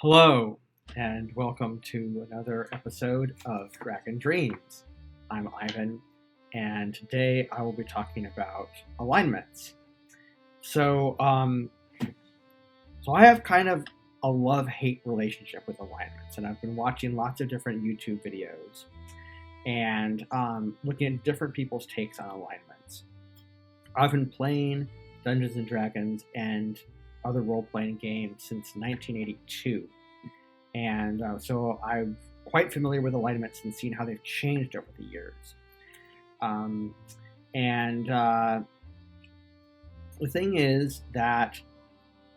Hello, and welcome to another episode of Dragon Dreams. I'm Ivan, and today I will be talking about alignments. So I have kind of a love-hate relationship with alignments, and I've been watching lots of different YouTube videos and looking at different people's takes on alignments. I've been playing Dungeons and Dragons and other role-playing games since 1982. And so I'm quite familiar with alignments and seeing how they've changed over the years. The thing is that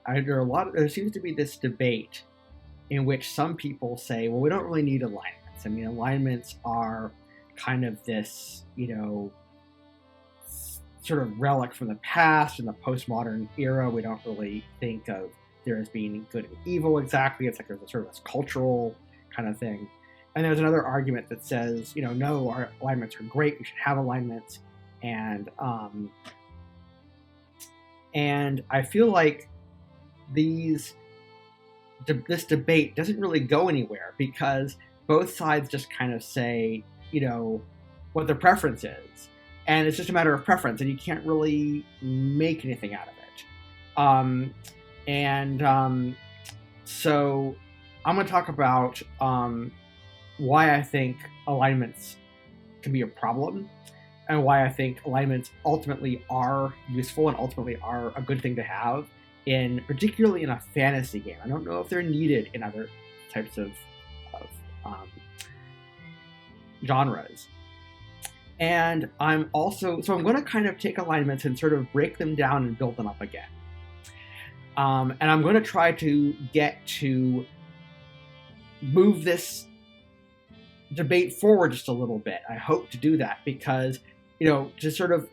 there seems to be this debate in which some people say, well, we don't really need alignments. I mean, alignments are kind of this, sort of relic from the past in the postmodern era. We don't really think of there as being good and evil exactly. It's like there's a sort of this cultural kind of thing. And there's another argument that says, no, our alignments are great. We should have alignments. And I feel like this debate doesn't really go anywhere because both sides just kind of say, what their preference is. And it's just a matter of preference, and you can't really make anything out of it. So I'm going to talk about why I think alignments can be a problem, and why I think alignments ultimately are useful and ultimately are a good thing to have, particularly in a fantasy game. I don't know if they're needed in other types of genres. And I'm going to kind of take alignments and sort of break them down and build them up again. And I'm going to try to get to move this debate forward just a little bit. I hope to do that because, to sort of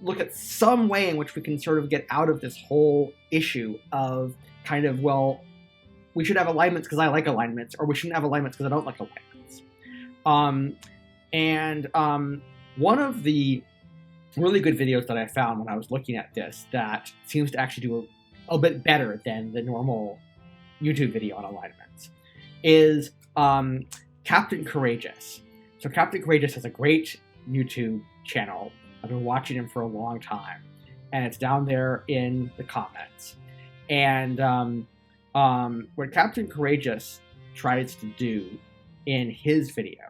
look at some way in which we can sort of get out of this whole issue of kind of, well, we should have alignments because I like alignments, or we shouldn't have alignments because I don't like alignments. One of the really good videos that I found when I was looking at this that seems to actually do a bit better than the normal YouTube video on alignments is Captain Courageous. So Captain Courageous has a great YouTube channel. I've been watching him for a long time, and it's down there in the comments. And what Captain Courageous tries to do in his video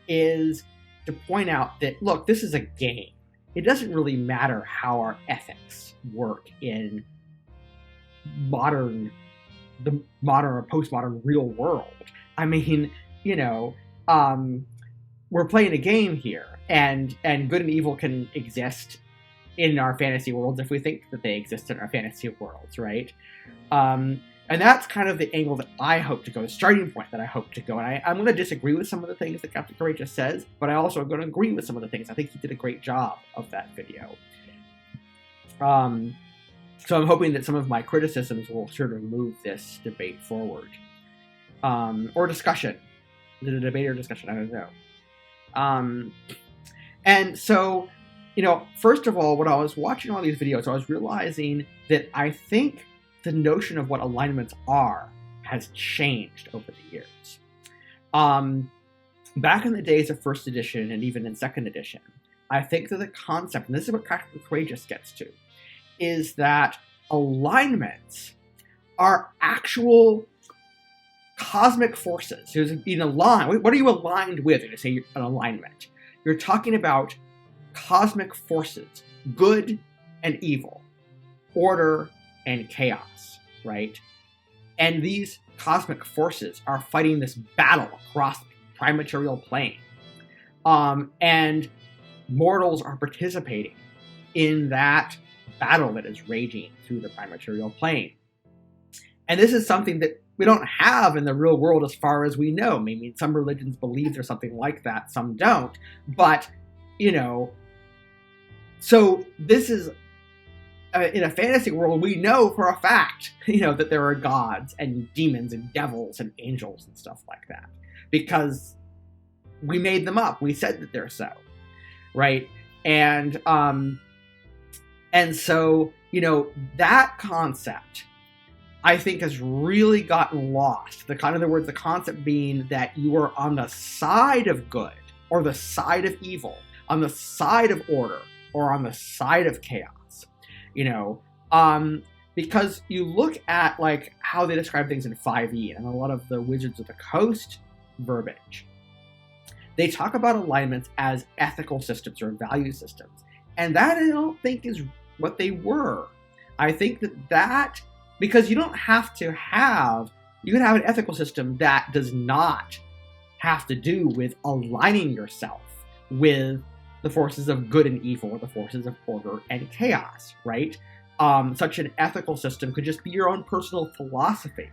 is to point out that, look, this is a game. It doesn't really matter how our ethics work in the modern or postmodern real world. I mean, we're playing a game here, and good and evil can exist in our fantasy worlds if we think that they exist in our fantasy worlds, right? And that's kind of the angle that I hope to go, the starting point that I hope to go. And I'm going to disagree with some of the things that Captain Courageous says, but I also am going to agree with some of the things. I think he did a great job of that video. So I'm hoping that some of my criticisms will sort of move this debate forward. Or discussion. Is it a debate or discussion? I don't know. And so, first of all, when I was watching all these videos, I was realizing that I think the notion of what alignments are has changed over the years. Back in the days of first edition and even in second edition, I think that the concept, and this is what Captain Courageous gets to, is that alignments are actual cosmic forces. There's in a line. What are you aligned with when you say an alignment? You're talking about cosmic forces, good and evil, order and chaos, right? And these cosmic forces are fighting this battle across the prime material plane. And mortals are participating in that battle that is raging through the prime material plane. And this is something that we don't have in the real world as far as we know. I mean, some religions believe there's something like that, some don't. But, so this is, in a fantasy world, we know for a fact, that there are gods and demons and devils and angels and stuff like that. Because we made them up. We said that they're so, right? And so, that concept I think, has really gotten lost. In other words, the concept being that you are on the side of good or the side of evil, on the side of order or on the side of chaos. Because you look at like how they describe things in 5e and a lot of the Wizards of the Coast verbiage. They talk about alignments as ethical systems or value systems. And that I don't think is what they were. I think that because you don't have to have, you can have an ethical system that does not have to do with aligning yourself with the forces of good and evil or the forces of order and chaos, right? Such an ethical system could just be your own personal philosophy.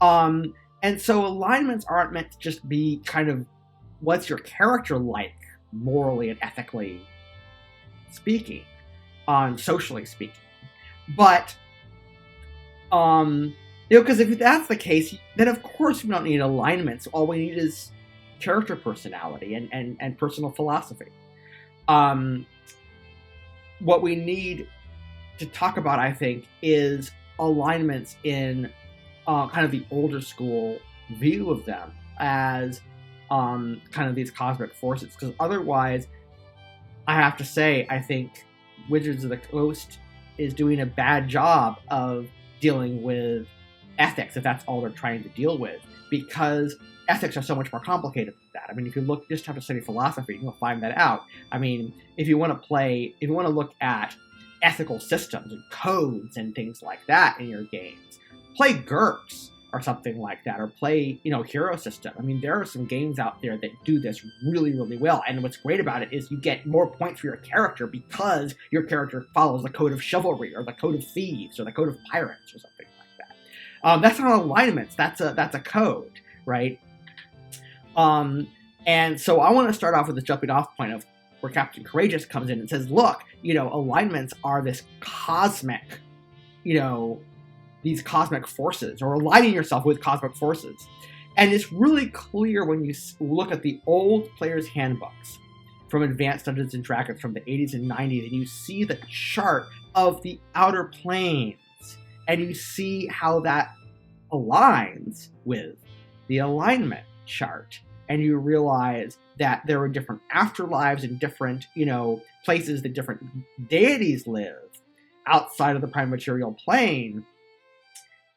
And so alignments aren't meant to just be kind of what's your character like morally and ethically speaking, socially speaking. But, because if that's the case, then of course we don't need alignments. All we need is character personality and personal philosophy. What we need to talk about, I think, is alignments in kind of the older school view of them as kind of these cosmic forces. Because otherwise, I have to say, I think Wizards of the Coast is doing a bad job of dealing with ethics, if that's all they're trying to deal with. Because ethics are so much more complicated than that. I mean, if you just have to study philosophy, you'll find that out. I mean, if you want to look at ethical systems and codes and things like that in your games, play GURPS or something like that, or play, Hero System. I mean, there are some games out there that do this really, really well. And what's great about it is you get more points for your character because your character follows the code of chivalry or the code of thieves or the code of pirates or something like that. That's not alignments. That's a code, right? And so I want to start off with this jumping off point of where Captain Courageous comes in and says, look, alignments are this cosmic, these cosmic forces, or aligning yourself with cosmic forces. And it's really clear when you look at the old players' handbooks from Advanced Dungeons & Dragons from the 80s and 90s, and you see the chart of the outer planes, and you see how that aligns with the alignment chart. And you realize that there are different afterlives and different, places that different deities live outside of the prime material plane.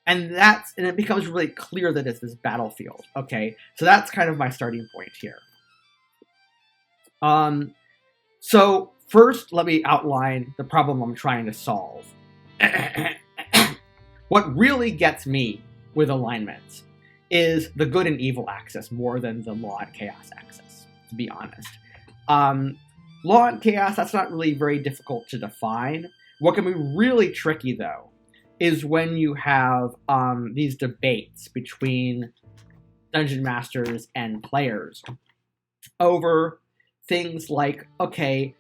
And it becomes really clear that it's this battlefield. Okay, so that's kind of my starting point here. So first, let me outline the problem I'm trying to solve. What really gets me with alignments is the good and evil axis more than the law and chaos axis, to be honest. Law and chaos, that's not really very difficult to define. What can be really tricky, though, is when you have these debates between dungeon masters and players over things like, okay,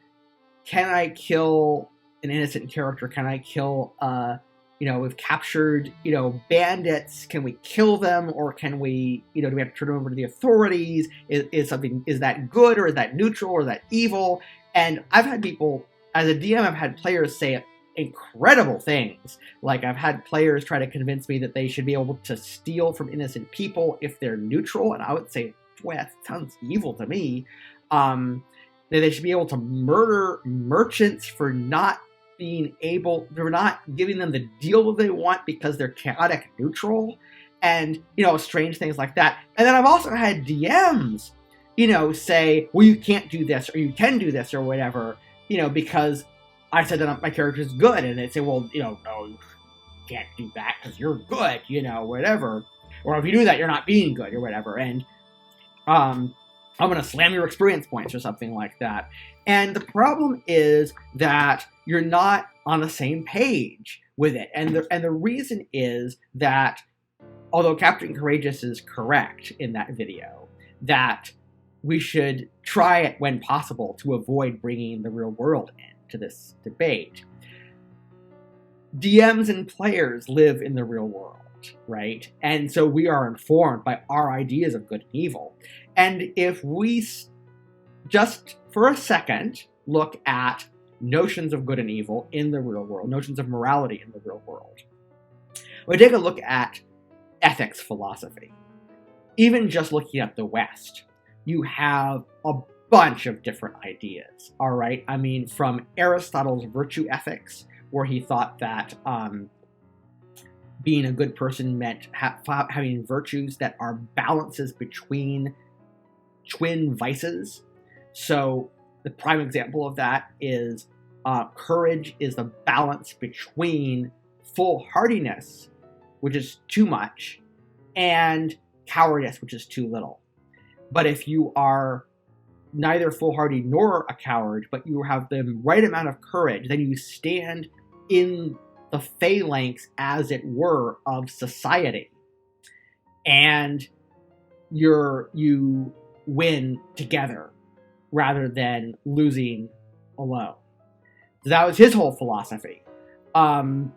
can I kill an innocent character? Can I kill, we've captured, bandits. Can we kill them? Or can we, do we have to turn them over to the authorities? Is that good or is that neutral or is that evil? And I've had people, as a DM, I've had players say incredible things. Like I've had players try to convince me that they should be able to steal from innocent people if they're neutral. And I would say, boy, that sounds evil to me. That they should be able to murder merchants for not giving them the deal that they want because they're chaotic neutral, and strange things like that. And then I've also had DMs, say, well, you can't do this or you can do this or whatever, because I said that my character is good, and they say, well, no, you can't do that because you're good, whatever. Or if you do that, you're not being good or whatever. And I'm going to slam your experience points or something like that. And the problem is that you're not on the same page with it. And the reason is that, although Captain Courageous is correct in that video, that we should try it when possible to avoid bringing the real world into this debate. DMs and players live in the real world, right? And so we are informed by our ideas of good and evil. And if we just for a second look at notions of good and evil in the real world, notions of morality in the real world, When we take a look at ethics philosophy, even just looking at the West, you have a bunch of different ideas, all right? I mean, from Aristotle's virtue ethics, where he thought that being a good person meant having virtues that are balances between twin vices. So the prime example of that is courage is the balance between foolhardiness, which is too much, and cowardice, which is too little. But if you are neither foolhardy nor a coward, but you have the right amount of courage, then you stand in the phalanx, as it were, of society. And you win together rather than losing alone. So that was his whole philosophy. And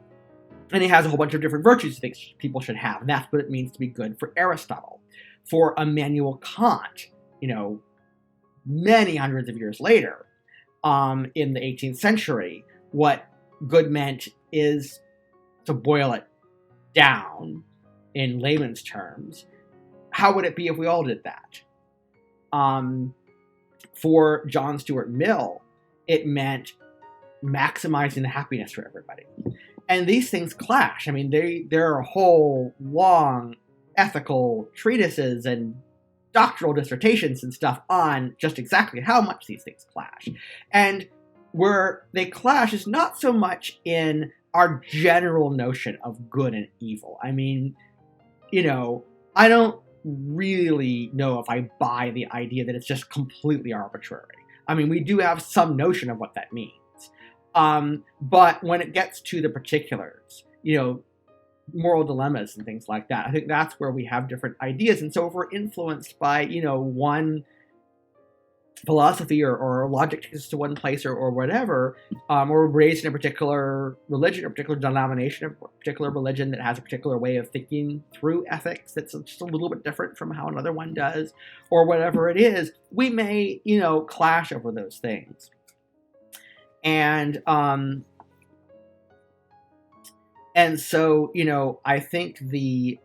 he has a whole bunch of different virtues he thinks people should have. And that's what it means to be good for Aristotle. For Immanuel Kant, many hundreds of years later, in the 18th century, what good meant is, to boil it down in layman's terms, how would it be if we all did that? For John Stuart Mill, it meant maximizing the happiness for everybody. And these things clash. I mean, there are whole long ethical treatises and doctoral dissertations and stuff on just exactly how much these things clash. And where they clash is not so much in our general notion of good and evil. I mean, I don't really know if I buy the idea that it's just completely arbitrary. I mean, we do have some notion of what that means. But when it gets to the particulars, moral dilemmas and things like that, I think that's where we have different ideas. And so if we're influenced by, one philosophy or logic takes us to one place or whatever, or we're raised in a particular religion, or particular denomination, or particular religion that has a particular way of thinking through ethics that's just a little bit different from how another one does, or whatever it is, we may, clash over those things. And so, I think the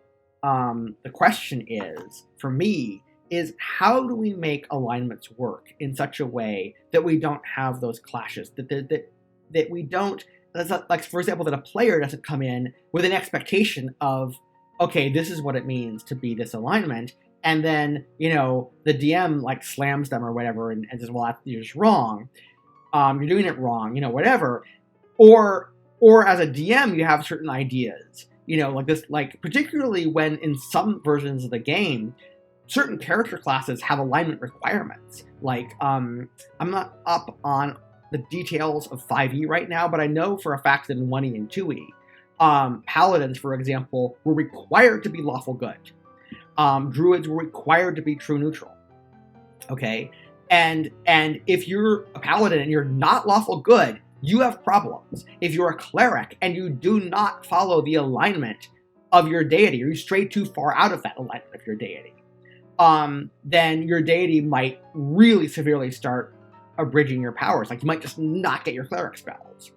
question is, for me, is how do we make alignments work in such a way that we don't have those clashes, that we don't, like, for example, that a player doesn't come in with an expectation of, okay, this is what it means to be this alignment, and then, the DM, slams them or whatever and says, well, you're just wrong. You're doing it wrong, whatever. Or as a DM, you have certain ideas, like this, particularly when in some versions of the game, certain character classes have alignment requirements. I'm not up on the details of 5e right now, but I know for a fact that in 1e and 2e, paladins, for example, were required to be lawful good. Druids were required to be true neutral. Okay? And if you're a paladin and you're not lawful good, you have problems. If you're a cleric and you do not follow the alignment of your deity, or you stray too far out of that alignment of your deity, then your deity might really severely start abridging your powers. You might just not get your cleric spells,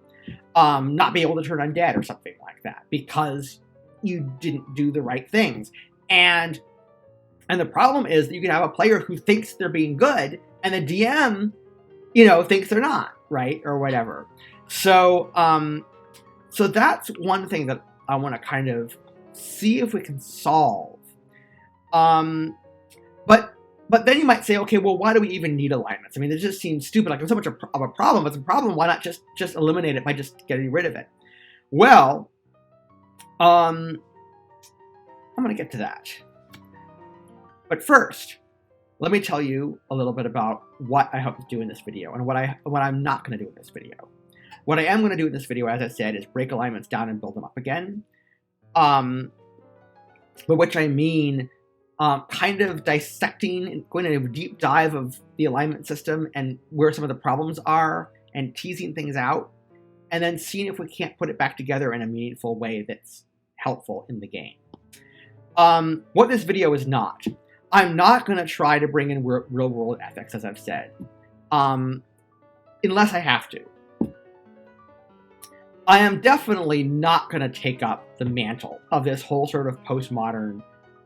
not be able to turn undead or something like that because you didn't do the right things. And the problem is that you can have a player who thinks they're being good and the DM, thinks they're not, right? Or whatever. So that's one thing that I want to kind of see if we can solve. But then you might say, okay, well, why do we even need alignments? I mean, it just seems stupid. There's so much of a problem. It's a problem. Why not just eliminate it by just getting rid of it? Well, I'm going to get to that. But first, let me tell you a little bit about what I hope to do in this video and what I'm not going to do in this video. What I am going to do in this video, as I said, is break alignments down and build them up again. By which I mean kind of dissecting and going into a deep dive of the alignment system and where some of the problems are and teasing things out, and then seeing if we can't put it back together in a meaningful way that's helpful in the game. What this video is not. I'm not going to try to bring in real-world ethics, as I've said, unless I have to. I am definitely not going to take up the mantle of this whole sort of postmodern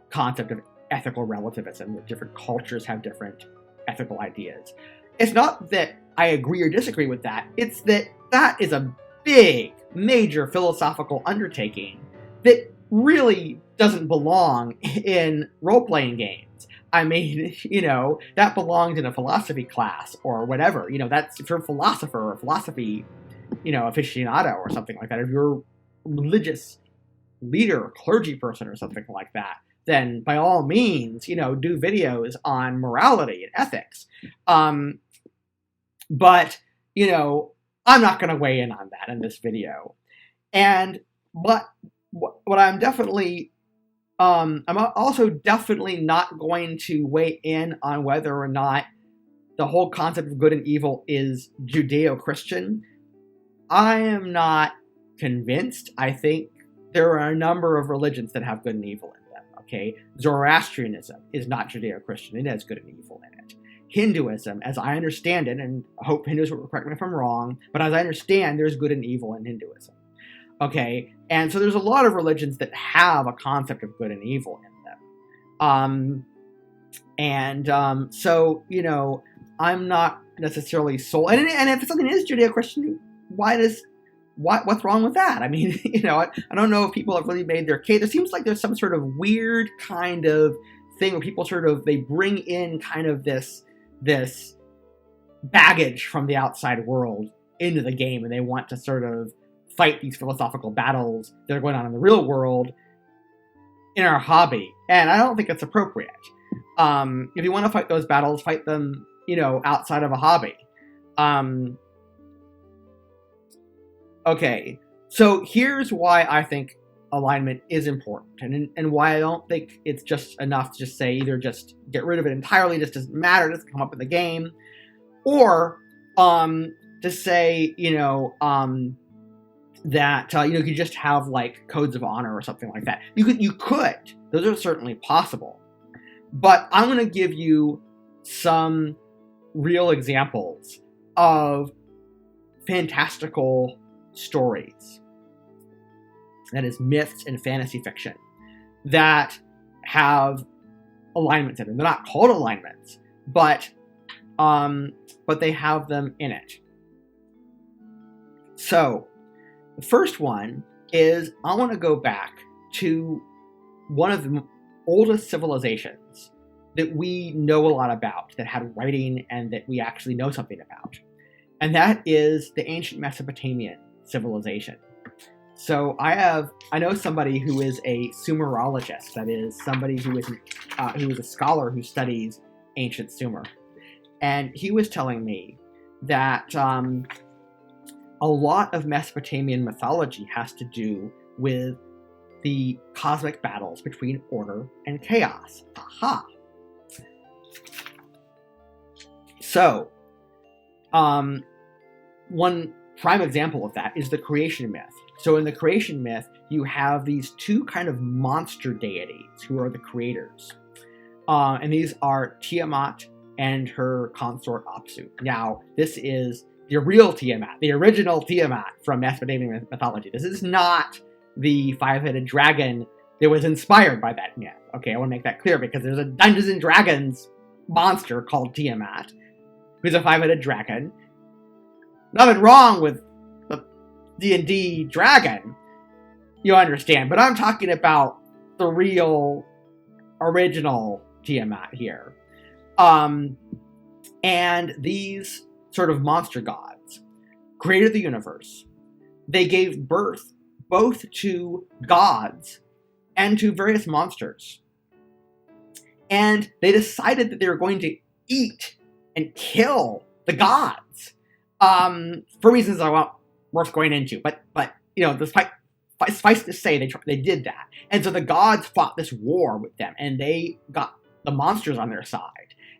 concept of ethical relativism, that different cultures have different ethical ideas. It's not that I agree or disagree with that. It's that that is a big, major philosophical undertaking that really doesn't belong in role-playing games. I mean, that belongs in a philosophy class or whatever. That's if you're a philosopher or a philosophy, aficionado or something like that. If you're a religious leader or clergy person or something like that, then by all means, do videos on morality and ethics. But, I'm not going to weigh in on that in this video. But what I'm definitely, I'm also definitely not going to weigh in on whether or not the whole concept of good and evil is Judeo-Christian. I am not convinced. I think there are a number of religions that have good and evil in them, okay? Zoroastrianism is not Judeo-Christian. It has good and evil in it. Hinduism, as I understand it, and I hope Hindus will correct me if I'm wrong, but as I understand, there's good and evil in Hinduism. Okay, and so there's a lot of religions that have a concept of good and evil in them. So, I'm not necessarily sold. And if something is Judeo-Christian, what's wrong with that? I mean, I don't know if people have really made their case. It seems like there's some sort of weird kind of thing where people they bring in kind of this baggage from the outside world into the game, and they want to sort of fight these philosophical battles that are going on in the real world in our hobby. And I don't think it's appropriate. If you want to fight those battles, fight them, outside of a hobby. Okay, so here's why I think alignment is important, and why I don't think it's just enough to just say either just get rid of it entirely, just doesn't matter, doesn't come up in the game, or to say, that you could just have like codes of honor or something like that. You could. Those are certainly possible. But I'm going to give you some real examples of fantastical stories, that is myths and fantasy fiction, that have alignments in them. They're not called alignments, but they have them in it. So the first one is, I want to go back to one of the oldest civilizations that we know a lot about, that had writing and that we actually know something about. And that is the ancient Mesopotamian civilization. So I know somebody who is a Sumerologist, that is somebody who is a scholar who studies ancient Sumer. And he was telling me that a lot of Mesopotamian mythology has to do with the cosmic battles between order and chaos. Aha! So, one prime example of that is the creation myth. So in the creation myth, you have these two kind of monster deities who are the creators. And these are Tiamat and her consort Apsu. Now, this is the real Tiamat, the original Tiamat from Mesopotamian mythology. This is not the five-headed dragon that was inspired by that myth. Okay, I want to make that clear, because there's a Dungeons and Dragons monster called Tiamat, who's a five-headed dragon. Nothing wrong with the D&D dragon, you understand, but I'm talking about the real, original Tiamat here. And these sort of monster gods created the universe. They gave birth both to gods and to various monsters. And they decided that they were going to eat and kill the gods, for reasons I won't worth going into. But suffice to say, they did that. And so the gods fought this war with them, and they got the monsters on their side.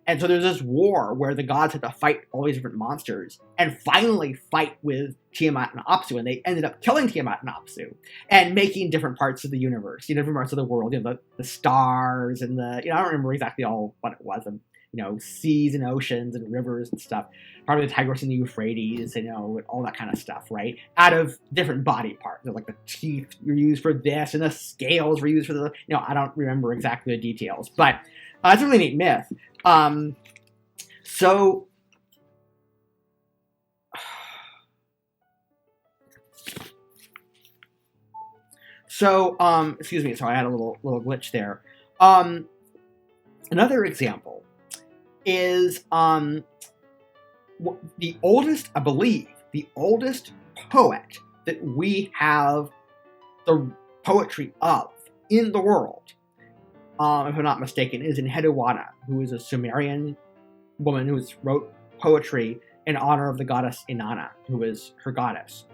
And so there's this war where the gods had to fight all these different monsters and finally fight with Tiamat and Apsu. And they ended up killing Tiamat and Apsu and making different parts of the universe, different parts of the world, the stars and I don't remember exactly all what it was. I'm seas and oceans and rivers and stuff, part of the Tigris and the Euphrates, and all that kind of stuff, right? Out of different body parts. Like the teeth were used for this, and the scales were used for the, I don't remember exactly the details, but it's a really neat myth. Excuse me, sorry, I had a little glitch there. Another example is the oldest, I believe, the oldest poet that we have the poetry of in the world, if I'm not mistaken, is Enheduanna, who is a Sumerian woman who wrote poetry in honor of the goddess Inanna, who is her goddess.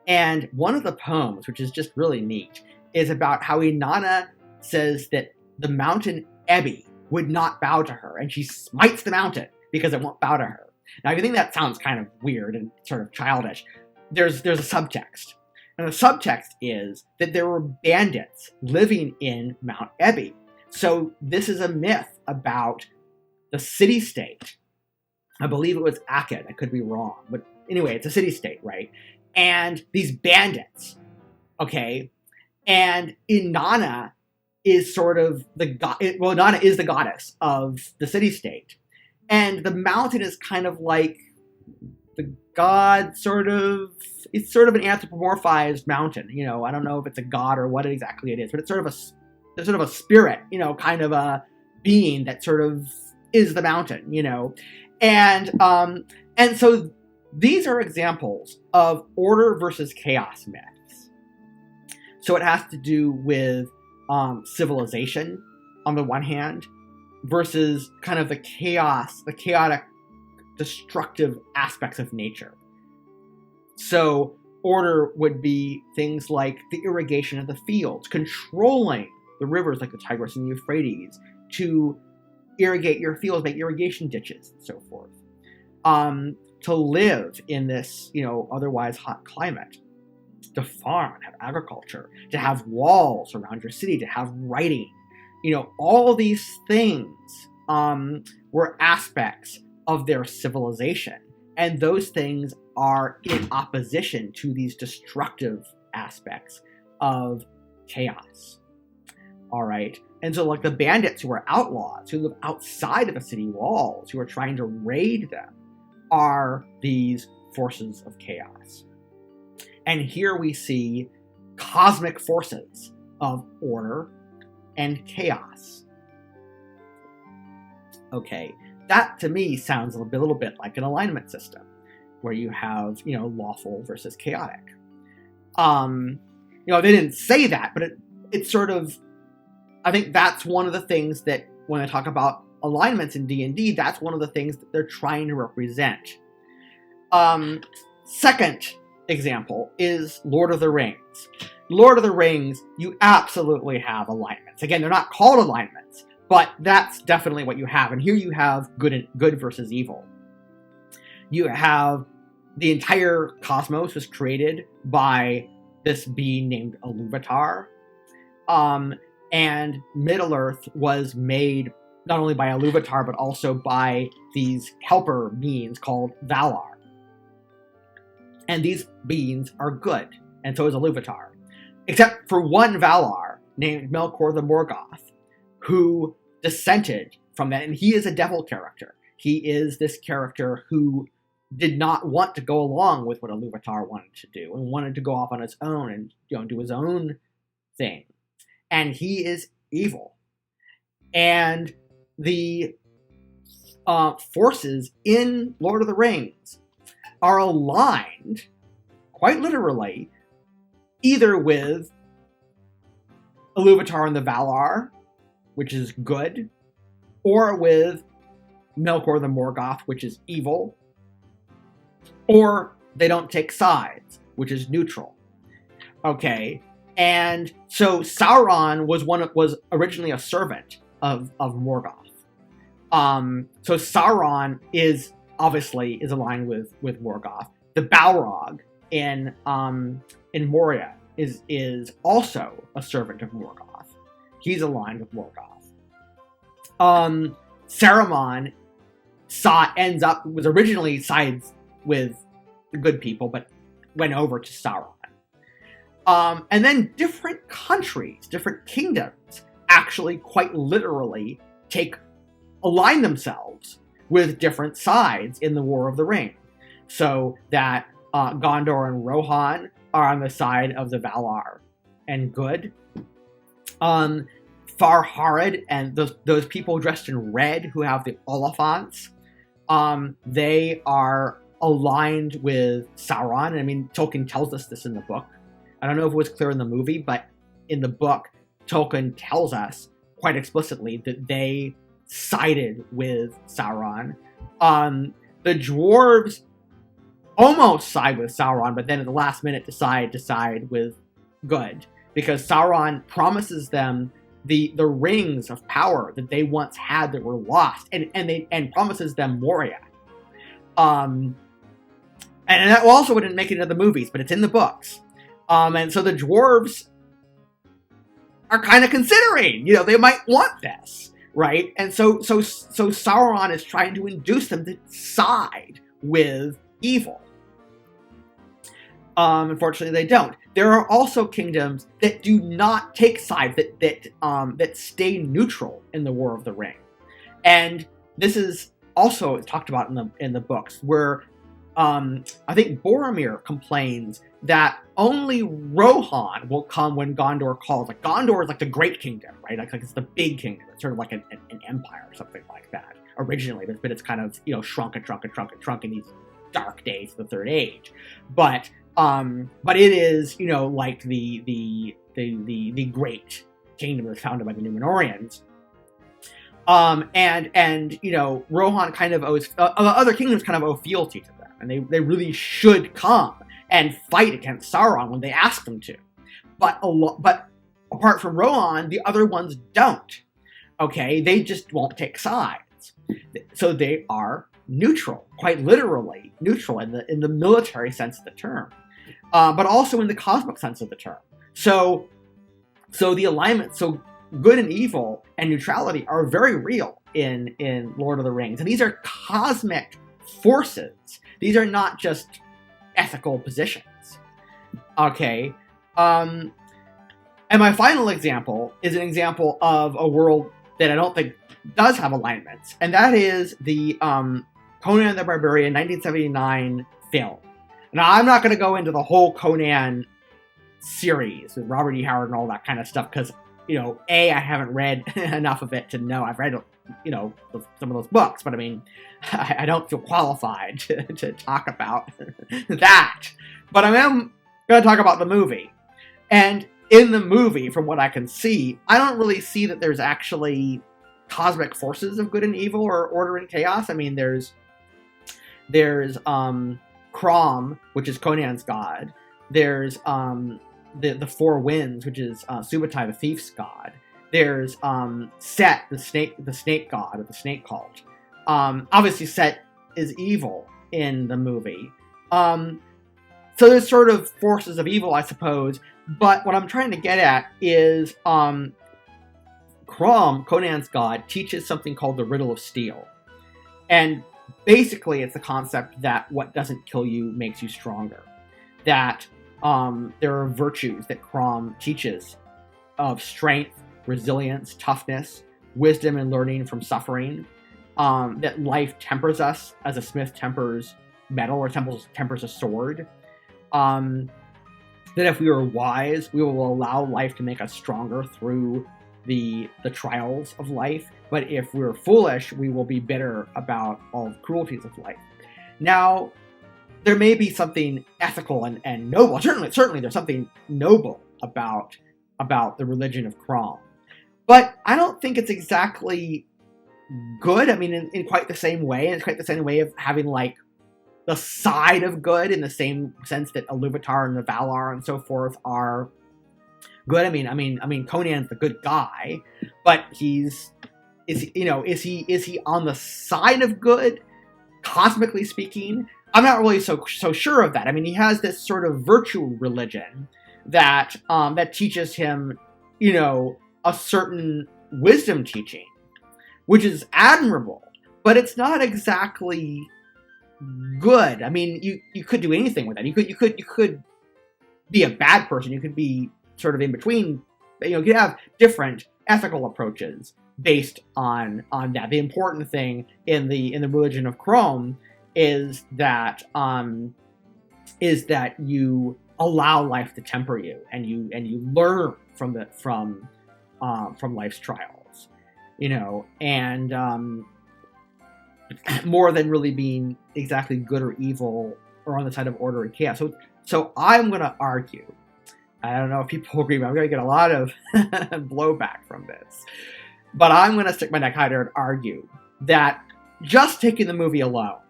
And one of the poems, which is just really neat, is about how Inanna says that the mountain Ebby would not bow to her, and she smites the mountain because it won't bow to her. Now, if you think that sounds kind of weird and sort of childish, there's a subtext. And the subtext is that there were bandits living in Mount Ebby. So this is a myth about the city-state. I believe it was Akkad. I could be wrong. But anyway, it's a city-state, right? And these bandits, okay? And Inanna is sort of Inanna is the goddess of the city-state. And the mountain is kind of like the god, it's sort of an anthropomorphized mountain. I don't know if it's a god or what exactly it is, but it's sort of a spirit, kind of a being that sort of is the mountain, And so these are examples of order versus chaos myths. So it has to do with civilization on the one hand versus kind of the chaotic, destructive aspects of nature. So order would be things like the irrigation of the fields, controlling the rivers like the Tigris and the Euphrates to irrigate your fields, make irrigation ditches, and so forth. To live in this, otherwise hot climate, to farm and have agriculture, to have walls around your city, to have writing, all these things were aspects of their civilization. And those things are in opposition to these destructive aspects of chaos. All right. And so like the bandits who are outlaws, who live outside of the city walls, who are trying to raid them, are these forces of chaos. And here we see cosmic forces of order and chaos. Okay, that to me sounds a little bit like an alignment system, where you have, lawful versus chaotic. They didn't say that, but it's sort of, I think that's one of the things that when I talk about alignments in D&D, that's one of the things that they're trying to represent. Second example is Lord of the Rings. Lord of the Rings, you absolutely have alignments. Again, they're not called alignments, but that's definitely what you have. And here you have good versus evil. You have the entire cosmos was created by this being named Iluvatar. And Middle-earth was made not only by Iluvatar, but also by these helper beings called Valar. And these beings are good, and so is Iluvatar. Except for one Valar, named Melkor the Morgoth, who dissented from that, and he is a devil character. He is this character who did not want to go along with what Iluvatar wanted to do, and wanted to go off on his own and do his own thing. And he is evil. And the forces in Lord of the Rings are aligned, quite literally, either with Iluvatar and the Valar, which is good, or with Melkor the Morgoth, which is evil, or they don't take sides, which is neutral. Okay, and so Sauron was originally a servant of Morgoth. So Sauron is aligned with Morgoth. The Balrog in Moria is also a servant of Morgoth. He's aligned with Morgoth. Saruman was originally sides with the good people, but went over to Sauron. And then different countries, different kingdoms, actually quite literally align themselves with different sides in the War of the Ring. So that Gondor and Rohan are on the side of the Valar and good. Farharad and those people dressed in red who have the Oliphants, they are aligned with Sauron. I mean, Tolkien tells us this in the book. I don't know if it was clear in the movie, but in the book, Tolkien tells us quite explicitly that they sided with Sauron. The dwarves almost side with Sauron, but then at the last minute decide to side with good, because Sauron promises them the rings of power that they once had that were lost, and promises them Moria. And that also wouldn't make it into the movies, but it's in the books. And so the dwarves are kind of considering, they might want this, right? And so Sauron is trying to induce them to side with evil. Unfortunately, they don't. There are also kingdoms that do not take sides, that stay neutral in the War of the Ring, and this is also talked about in the books, where I think Boromir complains that only Rohan will come when Gondor calls. Like, Gondor is like the great kingdom, right? Like it's the big kingdom. It's sort of like an empire or something like that originally, but it's kind of shrunk in these dark days of the Third Age. But it is like the great kingdom that's founded by the Númenóreans. And Rohan kind of owes other kingdoms kind of owe fealty to them, and they really should come and fight against Sauron when they ask them to. But apart from Rohan, the other ones don't. Okay, they just won't take sides, so they are neutral, quite literally neutral in the military sense of the term, but also in the cosmic sense of the term. So the alignment, so good and evil and neutrality are very real in Lord of the Rings, and these are cosmic forces. These are not just ethical positions. Okay, and my final example is an example of a world that I don't think does have alignments, and that is the Conan the Barbarian 1979 film. Now, I'm not going to go into the whole Conan series with Robert E. Howard and all that kind of stuff, because, I haven't read enough of it to know. I've read, some of those books, but I mean, I don't feel qualified to talk about that. But I am going to talk about the movie. And in the movie, from what I can see, I don't really see that there's actually cosmic forces of good and evil or order and chaos. I mean, there's Crom, which is Conan's god. There's the Four Winds, which is Subutai, the thief's god. There's Set, the snake god of the snake cult. Obviously, Set is evil in the movie. So there's sort of forces of evil, I suppose. But what I'm trying to get at is Crom, Conan's god, teaches something called the Riddle of Steel. And basically, it's the concept that what doesn't kill you makes you stronger. That there are virtues that Crom teaches of strength, resilience, toughness, wisdom and learning from suffering. That life tempers us as a smith tempers metal or tempers a sword. That if we are wise, we will allow life to make us stronger through the trials of life. But if we're foolish, we will be bitter about all the cruelties of life. Now, there may be something ethical and noble. Certainly there's something noble about the religion of Crom. But I don't think it's exactly good. I mean, in quite the same way. And it's quite the same way of having, like, the side of good in the same sense that Iluvatar and the Valar and so forth are good. I mean, Conan's the good guy, but is he on the side of good, cosmically speaking? I'm not really so sure of that. I mean, he has this sort of virtue religion that teaches him, a certain wisdom teaching, which is admirable, but it's not exactly good. I mean, you could do anything with that. You could be a bad person. You could be sort of in between. You could have different ethical approaches based on that. The important thing in the religion of Chrome is that you allow life to temper you, and you learn from life's trials, and more than really being exactly good or evil or on the side of order and chaos. So I'm going to argue. I don't know if people agree, but I'm going to get a lot of blowback from this. But I'm going to stick my neck out there and argue that just taking the movie alone,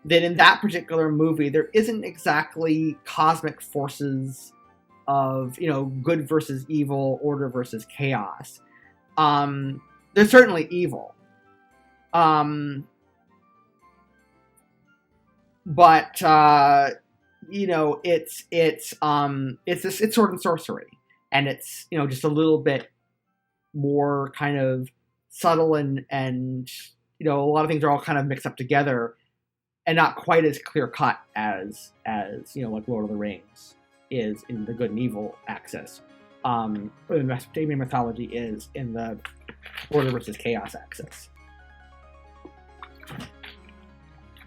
that in that particular movie, there isn't exactly cosmic forces of, good versus evil, order versus chaos. There's certainly evil. But it's sword and sorcery, and it's just a little bit more kind of subtle, and a lot of things are all kind of mixed up together, and not quite as clear cut as like Lord of the Rings is in the good and evil axis, or the Mesopotamian mythology is in the order versus chaos axis.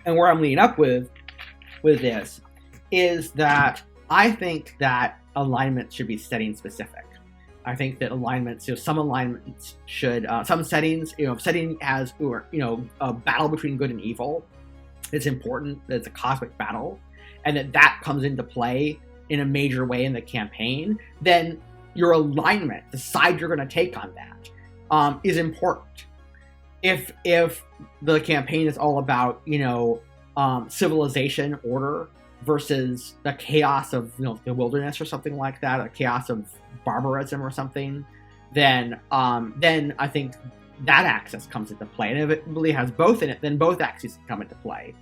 And where I'm leading up with this is that I think that alignment should be setting specific. I think that alignments, some alignments should, some settings, setting has, a battle between good and evil. It's important that it's a cosmic battle, and that comes into play in a major way in the campaign. Then your alignment, the side you're going to take on that, is important. If the campaign is all about, civilization, order, versus the chaos of the wilderness or something like that, or the chaos of barbarism or something, then I think that axis comes into play. And if it really has both in it, then both axes come into play.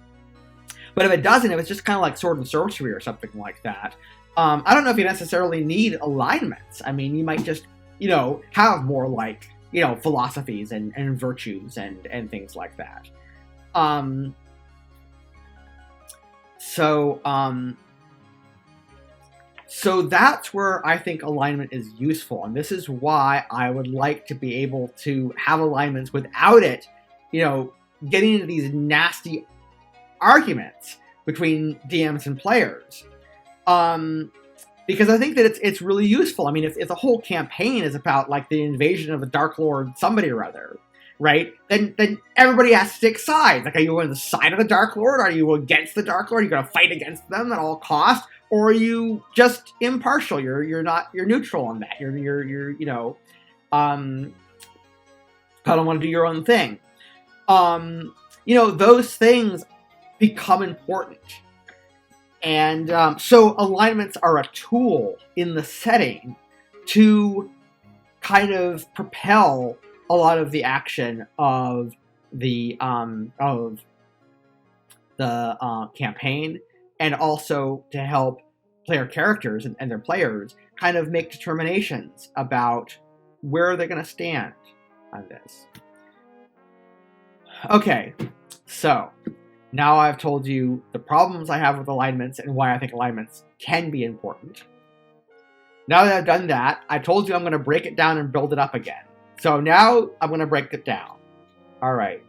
But if it doesn't, if it's just kind of like sword and sorcery or something like that, I don't know if you necessarily need alignments. I mean, you might just have more like philosophies and virtues and things like that. So that's where I think alignment is useful, and this is why I would like to be able to have alignments without it, getting into these nasty arguments between DMs and players. Because I think that it's really useful. I mean, if the whole campaign is about like the invasion of the Dark Lord somebody or other, right? Then everybody has to take sides. Like, are you on the side of the Dark Lord? Are you against the Dark Lord? Are you going to fight against them at all costs? Or are you just impartial? You're neutral on that. You're kind of want to do your own thing. Those things become important. And so alignments are a tool in the setting to kind of propel a lot of the action of the campaign, and also to help player characters and their players kind of make determinations about where they're going to stand on this. Okay, so now I've told you the problems I have with alignments and why I think alignments can be important. Now that I've done that, I told you I'm going to break it down and build it up again. So now I'm going to break it down. All right.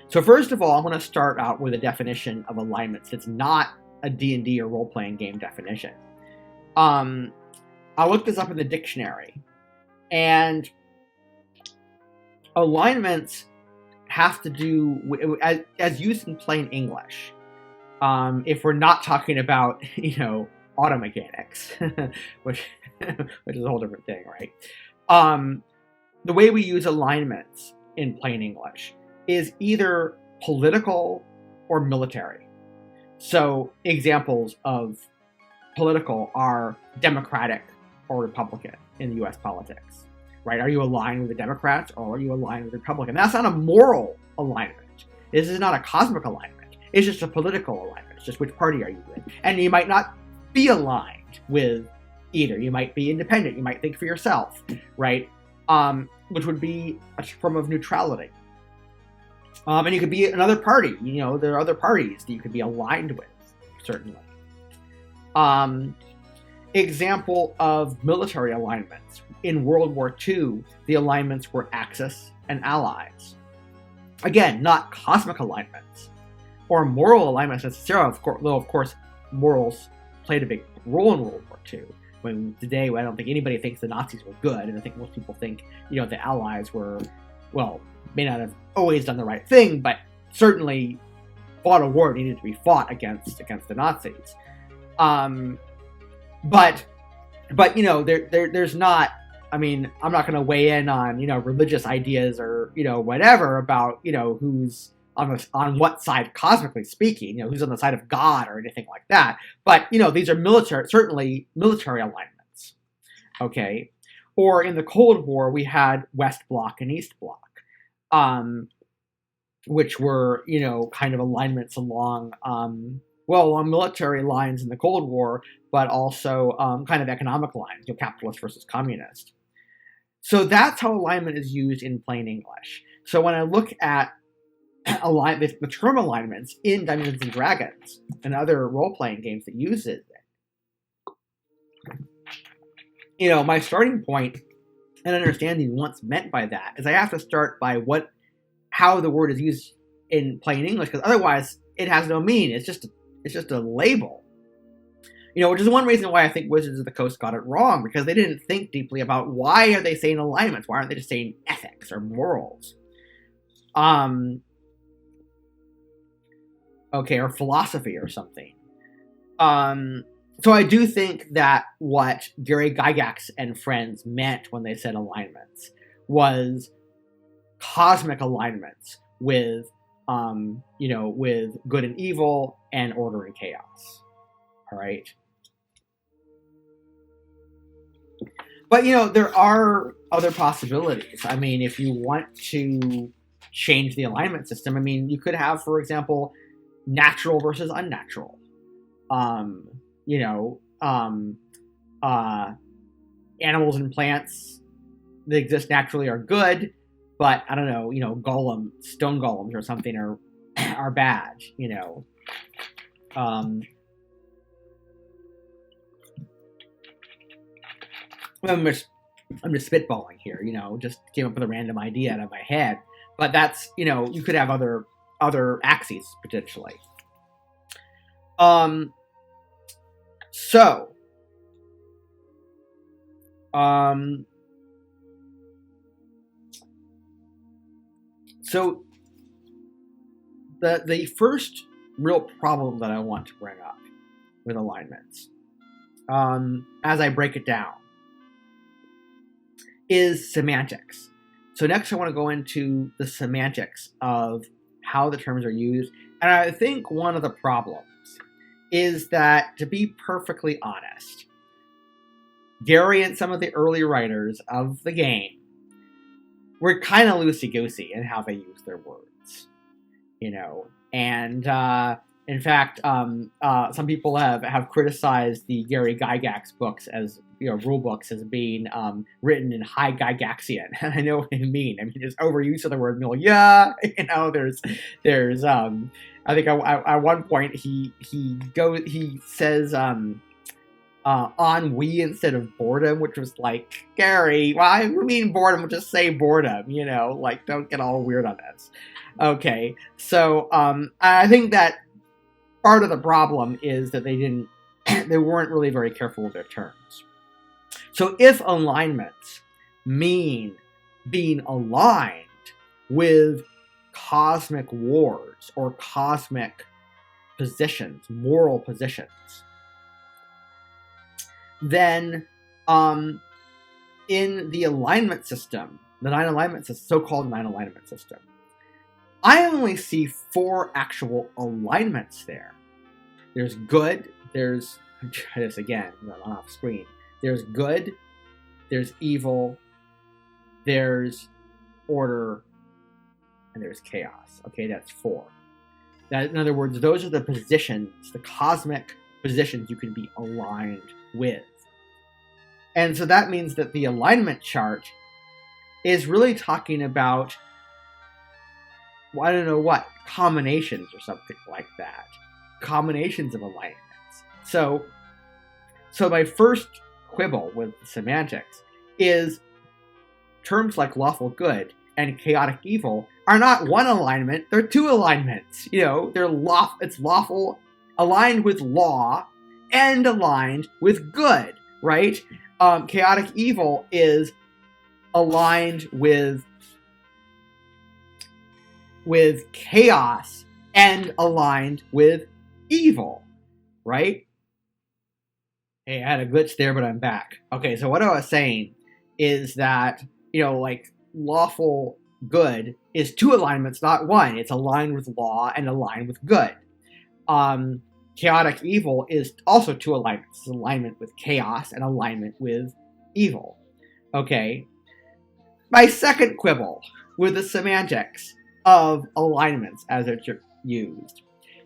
So first of all, I'm going to start out with a definition of alignments that's not a D&D or role-playing game definition. I looked this up in the dictionary, and alignments have to do with, as used in plain English. If we're not talking about, auto mechanics, which is a whole different thing, right? The way we use alignments in plain English is either political or military. So examples of political are Democratic or Republican in U.S. politics, right? Are you aligned with the Democrats or are you aligned with the Republican? That's not a moral alignment. This is not a cosmic alignment. It's just a political alignment. It's just which party are you with? And you might not be aligned with either. You might be independent. You might think for yourself, right? which would be a form of neutrality. And you could be another party. There are other parties that you could be aligned with, certainly. Example of military alignments. In World War II, the alignments were Axis and Allies. Again, not cosmic alignments or moral alignments necessarily, though of course morals played a big role in World War II. When today, I don't think anybody thinks the Nazis were good, and I think most people think, the Allies were, well, may not have always done the right thing, but certainly fought a war that needed to be fought against the Nazis. But there's not. I mean, I'm not going to weigh in on religious ideas or whatever about who's on what side cosmically speaking, who's on the side of God or anything like that. But these are certainly military alignments. Okay, or in the Cold War we had West Bloc and East Bloc, which were kind of alignments along military lines in the Cold War, but also kind of economic lines, capitalist versus communist. So that's how alignment is used in plain English. So when I look at the term alignments in Dungeons and Dragons and other role-playing games that use it, my starting point and understanding what's meant by that is I have to start by how the word is used in plain English, because otherwise it has no meaning. It's just a label. Which is one reason why I think Wizards of the Coast got it wrong, because they didn't think deeply about why are they saying alignments? Why aren't they just saying ethics or morals? Or philosophy or something. So I do think that what Gary Gygax and friends meant when they said alignments was cosmic alignments with, with good and evil and order and chaos. All right. But, there are other possibilities. I mean, if you want to change the alignment system, I mean, you could have, for example, natural versus unnatural. Animals and plants that exist naturally are good, but I don't know, stone golems or something are bad, I'm just spitballing here, just came up with a random idea out of my head. But that's, you could have other axes potentially. So the first real problem that I want to bring up with alignments, as I break it down, is semantics. So next I want to go into the semantics of how the terms are used. And I think one of the problems is that, to be perfectly honest, Gary and some of the early writers of the game were kind of loosey-goosey in how they use their words. And in fact, some people have criticized the Gary Gygax books as rule books as being written in high Gygaxian. And I know what I mean. I mean, there's overuse of the word milieu. There's I think at one point he says ennui instead of boredom, which was like, Gary, well, I mean boredom, we'll just say boredom, don't get all weird on this. Okay, so I think that part of the problem is that they weren't really very careful with their terms. So if alignments mean being aligned with cosmic wars or cosmic positions, moral positions, then in the alignment system, so-called 9 alignment system, I only see 4 actual alignments there. There's good, there's, try this again, not off screen. There's good, there's evil, there's order, and there's chaos. Okay, that's 4. That, in other words, those are the positions, the cosmic positions you can be aligned with. And so that means that the alignment chart is really talking about, I don't know what, combinations or something like that. Combinations of alignments. So my first quibble with semantics is terms like lawful good and chaotic evil are not one alignment, they're two alignments. It's lawful, aligned with law, and aligned with good, right? Chaotic evil is aligned with chaos and aligned with evil, right? Hey, I had a glitch there, but I'm back. Okay, so what I was saying is that, lawful good is two alignments, not one. It's aligned with law and aligned with good. Chaotic evil is also two alignments. It's alignment with chaos and alignment with evil. Okay. My second quibble with the semantics of alignments as it's used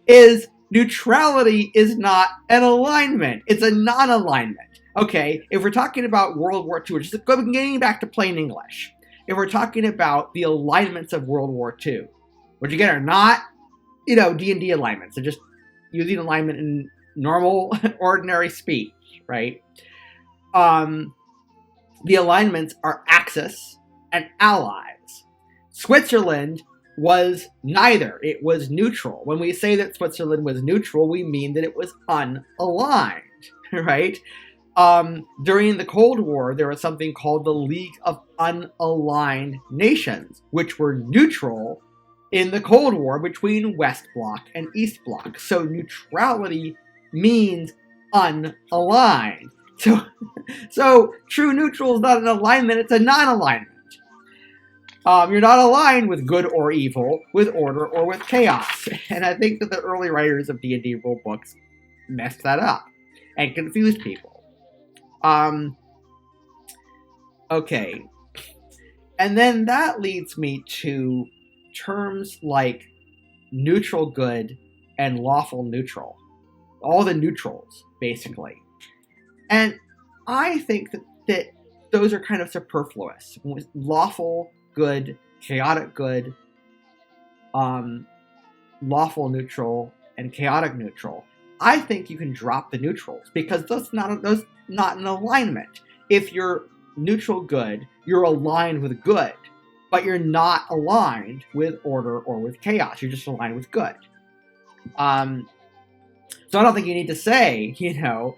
is neutrality is not an alignment. It's a non-alignment. Okay, if we're talking about World War II, just getting back to plain English, if we're talking about the alignments of World War II, which again are not, D&D alignments, they're just using alignment in normal, ordinary speech, right? The alignments are Axis and Allies. Switzerland was neither. It was neutral. When we say that Switzerland was neutral, we mean that it was unaligned, right? During the Cold War, there was something called the League of Unaligned Nations, which were neutral in the Cold War between West Bloc and East Bloc. So neutrality means unaligned. So true neutral is not an alignment, it's a non-alignment. You're not aligned with good or evil, with order or with chaos. And I think that the early writers of D&D rule books messed that up and confused people. Okay. And then that leads me to terms like neutral good and lawful neutral. All the neutrals, basically. And I think that those are kind of superfluous. Lawful good, chaotic good, lawful neutral, and chaotic neutral. I think you can drop the neutrals because those not an alignment. If you're neutral good, you're aligned with good, but you're not aligned with order or with chaos. You're just aligned with good. So I don't think you need to say, you're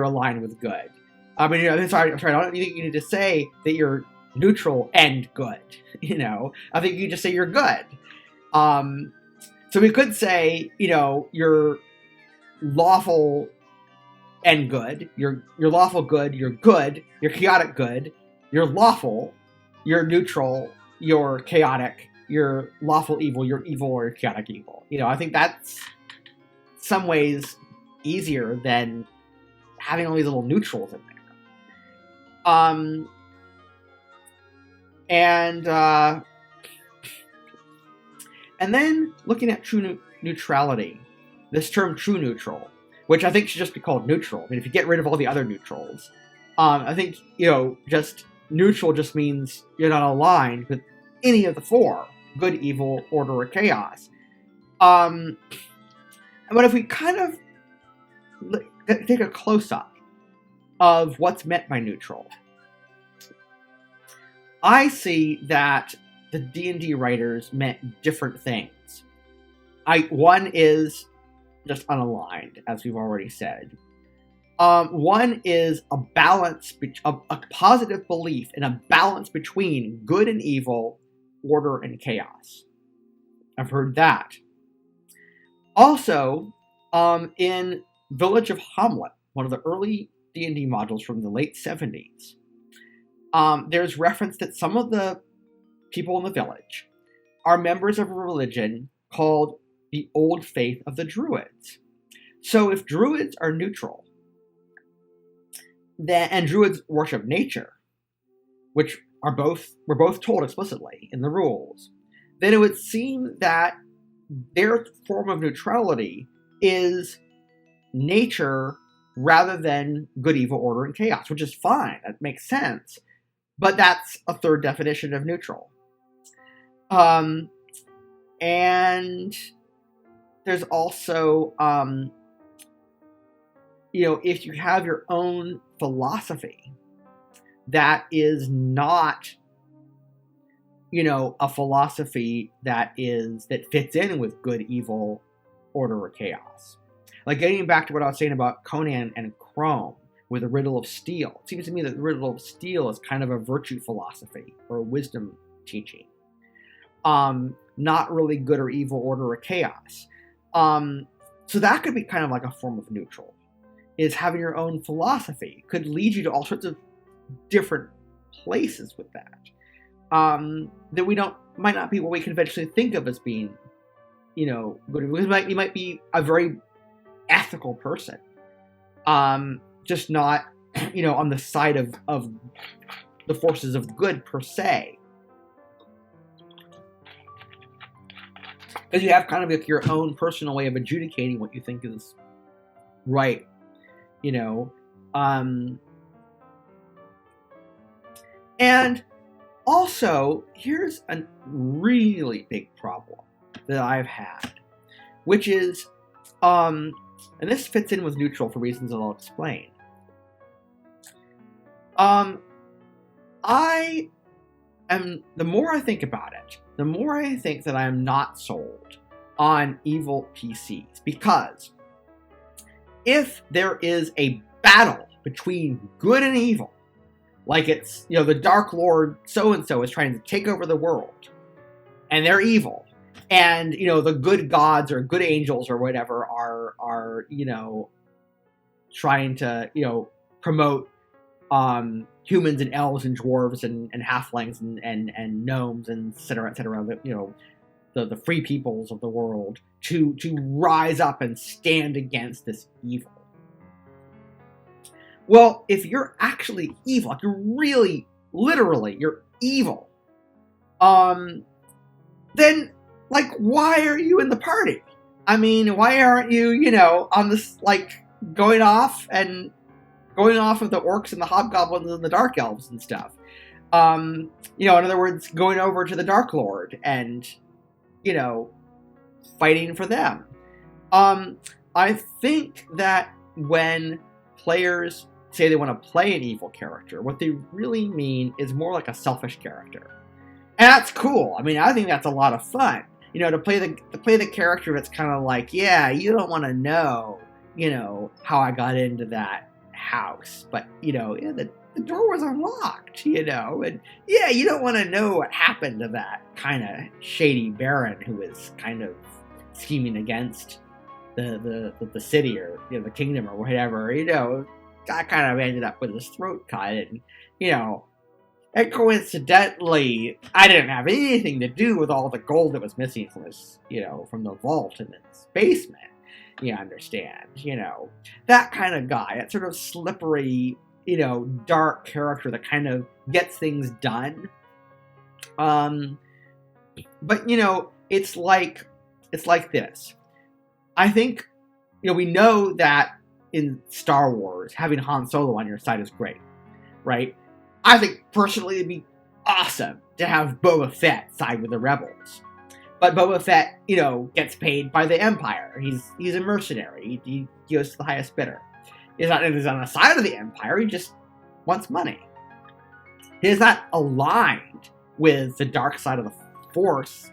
aligned with good. I don't think you need to say that you're neutral and good. I think you just say you're good. So we could say, you're lawful and good. You're lawful good. You're good. You're chaotic good. You're lawful. You're neutral. You're chaotic. You're lawful evil. You're evil or chaotic evil. I think that's some ways easier than having all these little neutrals in there. And then looking at true neutrality, this term true neutral, which I think should just be called neutral. I mean, if you get rid of all the other neutrals, I think, just neutral just means you're not aligned with any of the four, good, evil, order, or chaos. But if we kind of take a close-up of what's meant by neutral, I see that the D&D writers meant different things. One is just unaligned, as we've already said. One is a balance, a positive belief in a balance between good and evil, order and chaos. I've heard that. Also, in Village of Hamlet, one of the early D&D modules from the late 70s, there's reference that some of the people in the village are members of a religion called the Old Faith of the Druids. So if Druids are neutral, and Druids worship nature, which we're both told explicitly in the rules, then it would seem that their form of neutrality is nature rather than good, evil, order, and chaos, which is fine. That makes sense. But that's a third definition of neutral. And there's also, if you have your own philosophy that is not, a philosophy that fits in with good, evil, order, or chaos. Like getting back to what I was saying about Conan and Chrome with the riddle of steel. It seems to me that the riddle of steel is kind of a virtue philosophy or a wisdom teaching. Not really good or evil, order, or chaos. So that could be kind of like a form of neutral. Is having your own philosophy could lead you to all sorts of different places with that. That might not be what we conventionally think of as being, good. You might be a very ethical person, just not, on the side of the forces of good per se. Because you have kind of like your own personal way of adjudicating what you think is right, And also, here's a really big problem that I've had, which is, and this fits in with neutral for reasons that I'll explain. The more I think about it, the more I think that I'm not sold on evil PCs. Because if there is a battle between good and evil, like it's, the Dark Lord so-and-so is trying to take over the world, and they're evil, and, the good gods or good angels or whatever are trying to, promote humans and elves and dwarves and halflings and gnomes and et cetera, the free peoples of the world to rise up and stand against this evil. Well, if you're actually evil, if you're really, literally, you're evil, then, like, why are you in the party? I mean, why aren't you, on this, like, going off of the orcs and the hobgoblins and the dark elves and stuff? In other words, going over to the Dark Lord and, fighting for them. I think that when players say they want to play an evil character, what they really mean is more like a selfish character. And that's cool. I mean, I think that's a lot of fun. To play the character that's kind of like, yeah, you don't want to know, how I got into that house, but the door was unlocked, and yeah, you don't want to know what happened to that kind of shady baron who was kind of scheming against the city or the kingdom or whatever. I kind of ended up with his throat cut, and and coincidentally, I didn't have anything to do with all the gold that was missing from his, from the vault in his basement. You understand, that kind of guy, that sort of slippery, dark character that kind of gets things done. But it's like this. I think, we know that in Star Wars, having Han Solo on your side is great, right? I think personally it'd be awesome to have Boba Fett side with the rebels. But Boba Fett, gets paid by the Empire. He's a mercenary. He goes to the highest bidder. He's on the side of the Empire. He just wants money. He's not aligned with the dark side of the Force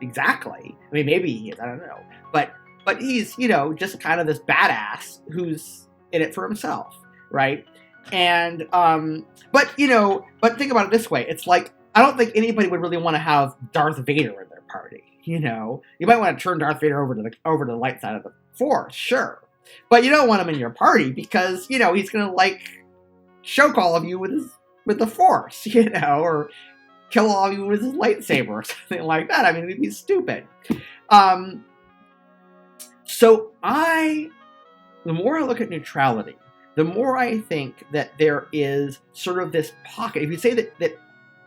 exactly. I mean, maybe he is. I don't know. But he's, just kind of this badass who's in it for himself, right? And, but think about it this way. It's like, I don't think anybody would really want to have Darth Vader in their party, You might want to turn Darth Vader over to the light side of the Force, sure. But you don't want him in your party because, he's going to, like, choke all of you with the Force, or kill all of you with his lightsaber or something like that. I mean, it'd be stupid. So the more I look at neutrality, the more I think that there is sort of this pocket. If you say that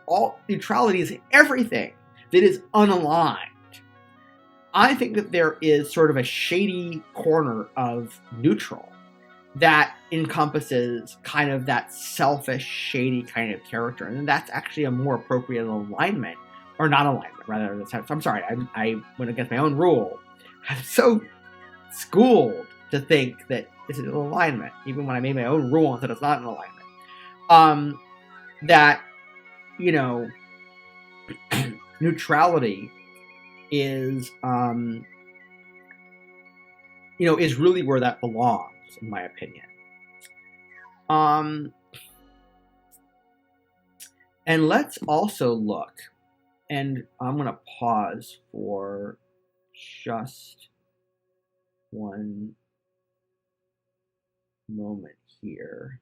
all neutrality is everything that is unaligned, I think that there is sort of a shady corner of neutral that encompasses kind of that selfish, shady kind of character. And that's actually a more appropriate alignment, or not alignment, rather. I'm sorry, I went against my own rule. I'm so schooled to think that this is an alignment, even when I made my own rule and said it's not an alignment. That, you know, neutrality is, you know, is really where that belongs, in my opinion. And let's also look, and I'm going to pause for just one moment here.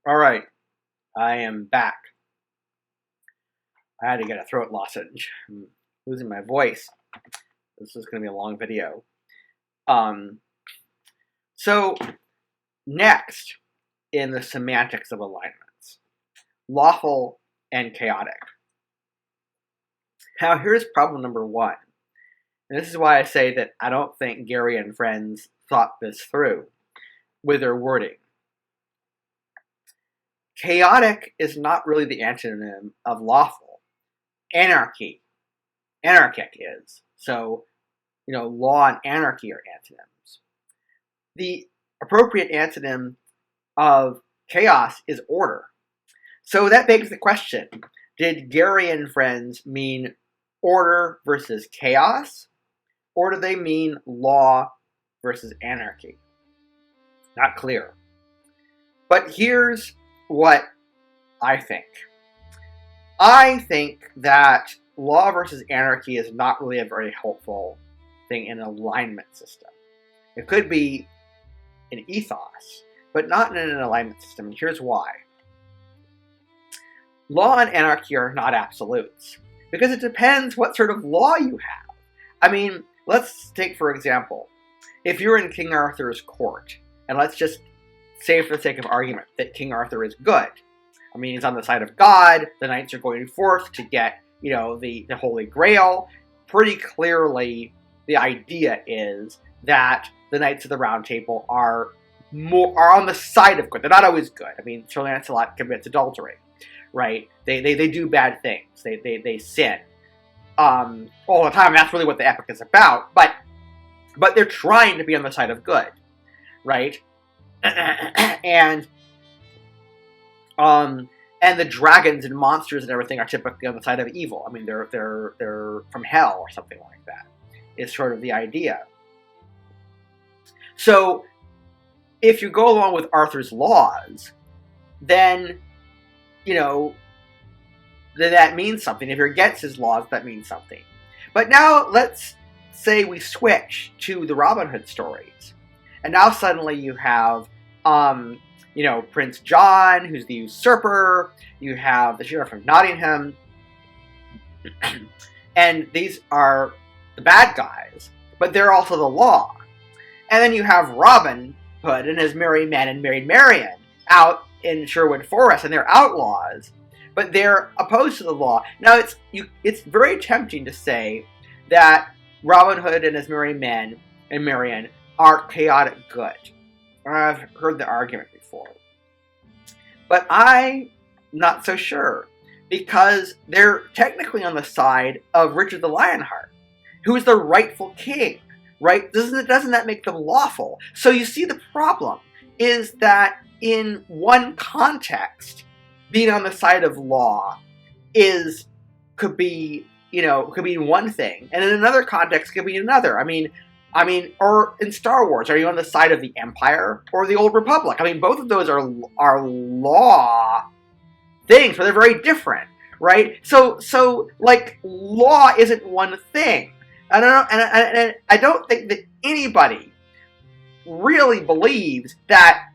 All right, I am back. I had to get a throat lozenge. I'm losing my voice. This is going to be a long video. So next in the semantics of alignments, lawful and chaotic. Now here's problem number one. And this is why I say that I don't think Gary and friends thought this through with their wording. Chaotic is not really the antonym of lawful. Anarchic is. So, you know, law and anarchy are antonyms. The appropriate antonym of chaos is order. So that begs the question, did Gary and friends mean order versus chaos? Or do they mean law versus anarchy? Not clear. But here's what I think. I think that law versus anarchy is not really a very helpful thing in an alignment system. It could be an ethos, but not in an alignment system. And here's why. Law and anarchy are not absolutes, because it depends what sort of law you have. I mean, let's take, for example, if you're in King Arthur's court, and let's just say for the sake of argument that King Arthur is good. I mean, he's on the side of God, the knights are going forth to get, you know, the Holy Grail. Pretty clearly, the idea is that the Knights of the Round Table are on the side of good. They're not always good. I mean, Sir Lancelot commits adultery, right? They do bad things. They sin all the time. That's really what the epic is about. But they're trying to be on the side of good, right? And the dragons and monsters and everything are typically on the side of evil. I mean, they're from hell or something like that. Is sort of the idea. So, if you go along with Arthur's laws, then, you know, then that means something. If you're against his laws, that means something. But now, let's say we switch to the Robin Hood stories. And now suddenly you have, you know, Prince John, who's the usurper. You have the Sheriff of Nottingham. And these are the bad guys, but they're also the law. And then you have Robin Hood and his merry men and married Marian out in Sherwood Forest, and they're outlaws, but they're opposed to the law. Now, it's very tempting to say that Robin Hood and his merry men and Marian are chaotic good. I've heard the argument before. But I'm not so sure, because they're technically on the side of Richard the Lionheart, who is the rightful king, right? Doesn't that make them lawful? So you see, the problem is that in one context, being on the side of law could be one thing, and in another context could be another. I mean, or in Star Wars, are you on the side of the Empire or the Old Republic? I mean, both of those are law things, but they're very different, right? So like, law isn't one thing. And I don't think that anybody really believes that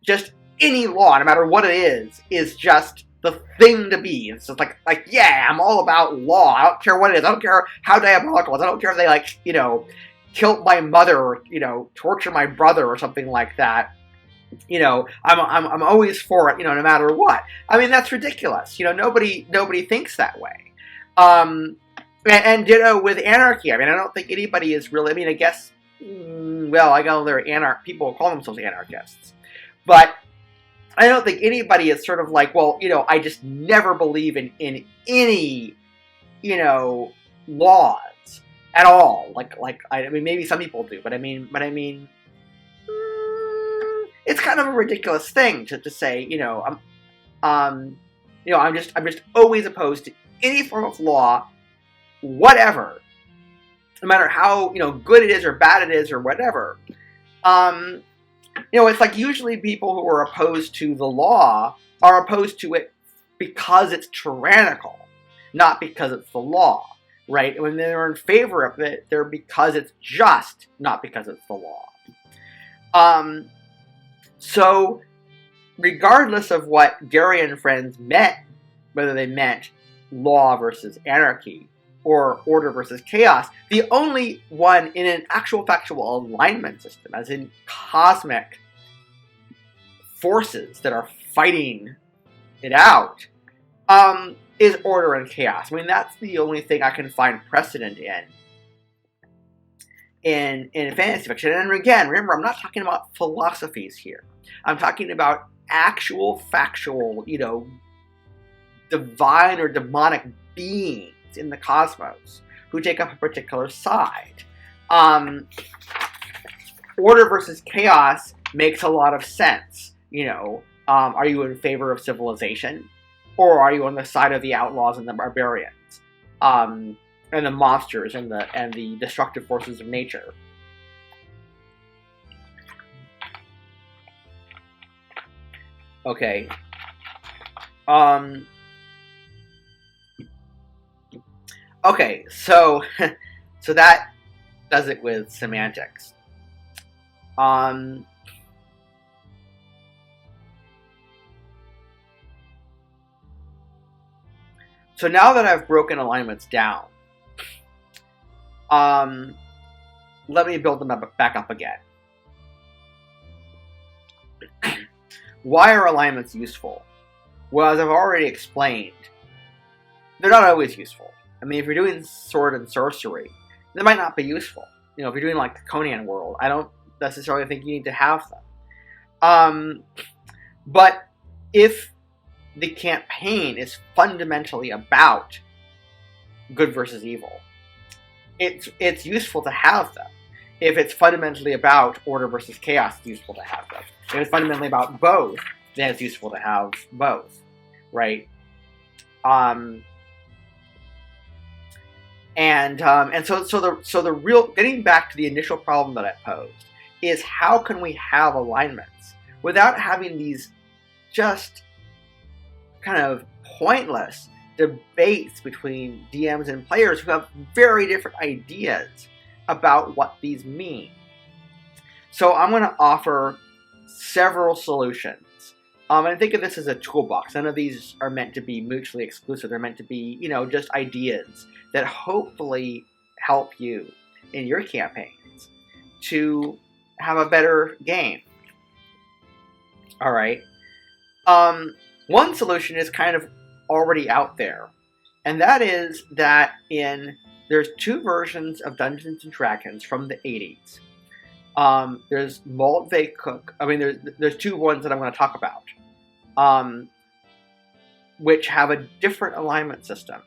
just any law, no matter what it is just the thing to be. It's just like, yeah, I'm all about law. I don't care what it is. I don't care how diabolical it is. I don't care if they, like, kill my mother or, torture my brother or something like that. I'm always for it, no matter what. I mean, that's ridiculous. Nobody thinks that way. And ditto with anarchy. I mean, I don't think anybody is really. I mean, I guess. Well, I know there are people call themselves anarchists, but I don't think anybody is sort of like, well, I just never believe in any, laws at all. I mean, maybe some people do, but I mean, it's kind of a ridiculous thing to say, I'm just always opposed to any form of law, whatever, no matter how good it is or bad it is or whatever. It's like usually people who are opposed to the law are opposed to it because it's tyrannical, not because it's the law, right? When they're in favor of it, they're because it's just, not because it's the law. So, regardless of what Gary and friends meant, whether they meant law versus anarchy or order versus chaos, the only one in an actual factual alignment system, as in cosmic forces that are fighting it out, is order and chaos. I mean, that's the only thing I can find precedent in fantasy fiction. And again, remember, I'm not talking about philosophies here. I'm talking about actual factual, divine or demonic beings in the cosmos who take up a particular side. Order versus chaos makes a lot of sense. Are you in favor of civilization, or are you on the side of the outlaws and the barbarians, and the monsters and the destructive forces of nature? Okay. Okay, so that does it with semantics. So now that I've broken alignments down, let me build them back up again. Why are alignments useful? Well, as I've already explained, they're not always useful. I mean, if you're doing sword and sorcery, they might not be useful. If you're doing like the Conan world, I don't necessarily think you need to have them. But if the campaign is fundamentally about good versus evil, it's useful to have them. If it's fundamentally about order versus chaos, it's useful to have them. If it's fundamentally about both, then it's useful to have both, right? And so the real, getting back to the initial problem that I posed, is how can we have alignments without having these just kind of pointless debates between DMs and players who have very different ideas about what these mean. So I'm going to offer several solutions. And think of this as a toolbox. None of these are meant to be mutually exclusive. They're meant to be, just ideas that hopefully help you in your campaigns to have a better game. All right. One solution is kind of already out there, and that is that there's two versions of Dungeons and Dragons from the 80s. There's Moldvay Cook. I mean, there's two ones that I'm going to talk about, which have a different alignment system,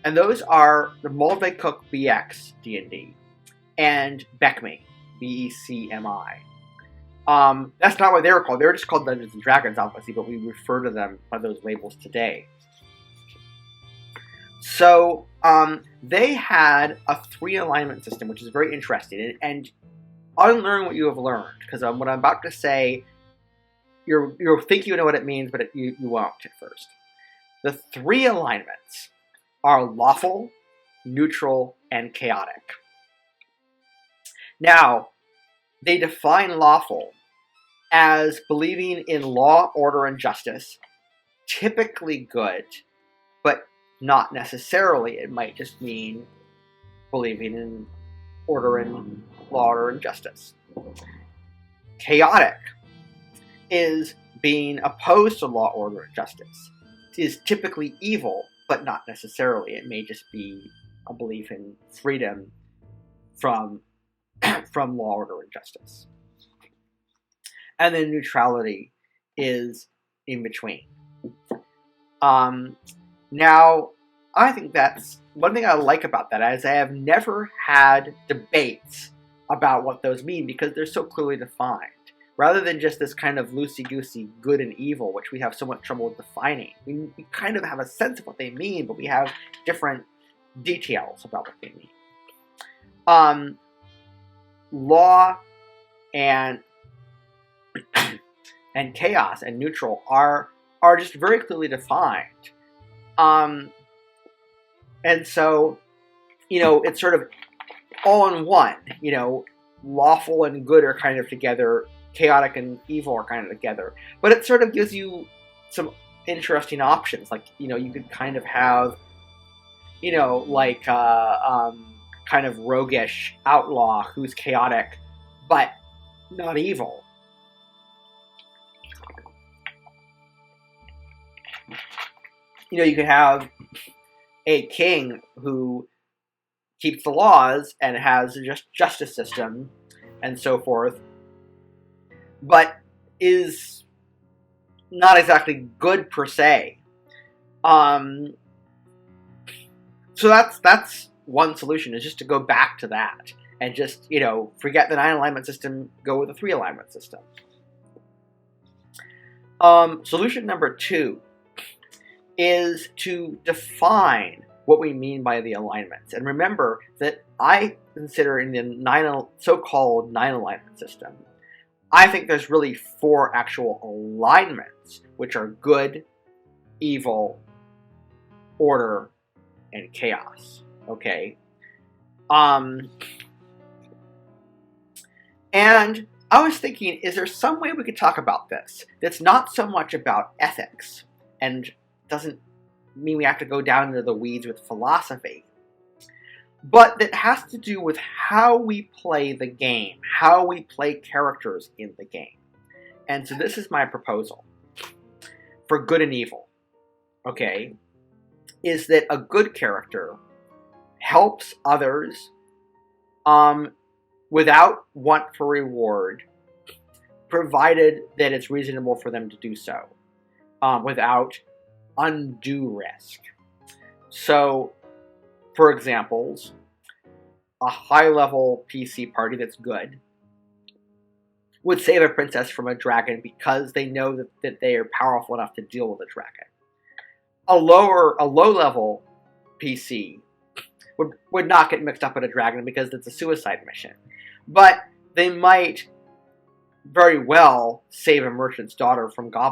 and those are the Moldvay Cook BX D&D and BECMI, BECMI. That's not what they were called. They were just called Dungeons and Dragons, obviously, but we refer to them by those labels today. So they had a 3 alignment system, which is very interesting. And unlearn what you have learned, because what I'm about to say, you'll think you know what it means, but you won't at first. The 3 alignments are lawful, neutral, and chaotic. Now, they define lawful as believing in law, order, and justice, typically good, but not necessarily. It might just mean believing in order and law, order, and justice. Chaotic is being opposed to law, order, and justice. It is typically evil, but not necessarily. It may just be a belief in freedom from law, order, and justice. And then neutrality is in between. Now, I think that's one thing I like about that is I have never had debates about what those mean because they're so clearly defined. Rather than just this kind of loosey-goosey good and evil, which we have so much trouble defining. We kind of have a sense of what they mean, but we have different details about what they mean. Law and chaos and neutral are just very clearly defined. And so, it's sort of all in one. Lawful and good are kind of together. Chaotic and evil are kind of together. But it sort of gives you some interesting options. Like, you could kind of have, kind of roguish outlaw who's chaotic, but not evil. You could have a king who keeps the laws and has a justice system and so forth, but is not exactly good per se. So that's one solution, is just to go back to that and just, forget the 9 alignment system, go with a 3 alignment system. Solution number 2 is to define what we mean by the alignments. And remember that I consider in the so-called 9 alignment system, I think there's really 4 actual alignments, which are good, evil, order, and chaos. Okay? And I was thinking, is there some way we could talk about this that's not so much about ethics and doesn't mean we have to go down into the weeds with philosophy, but that has to do with how we play the game, how we play characters in the game. And so this is my proposal for good and evil, okay, is that a good character helps others without want for reward, provided that it's reasonable for them to do so, without undue risk. So, for examples, a high-level PC party that's good would save a princess from a dragon because they know that they are powerful enough to deal with a dragon. A low-level PC would not get mixed up in a dragon because it's a suicide mission. But they might very well save a merchant's daughter from goblins.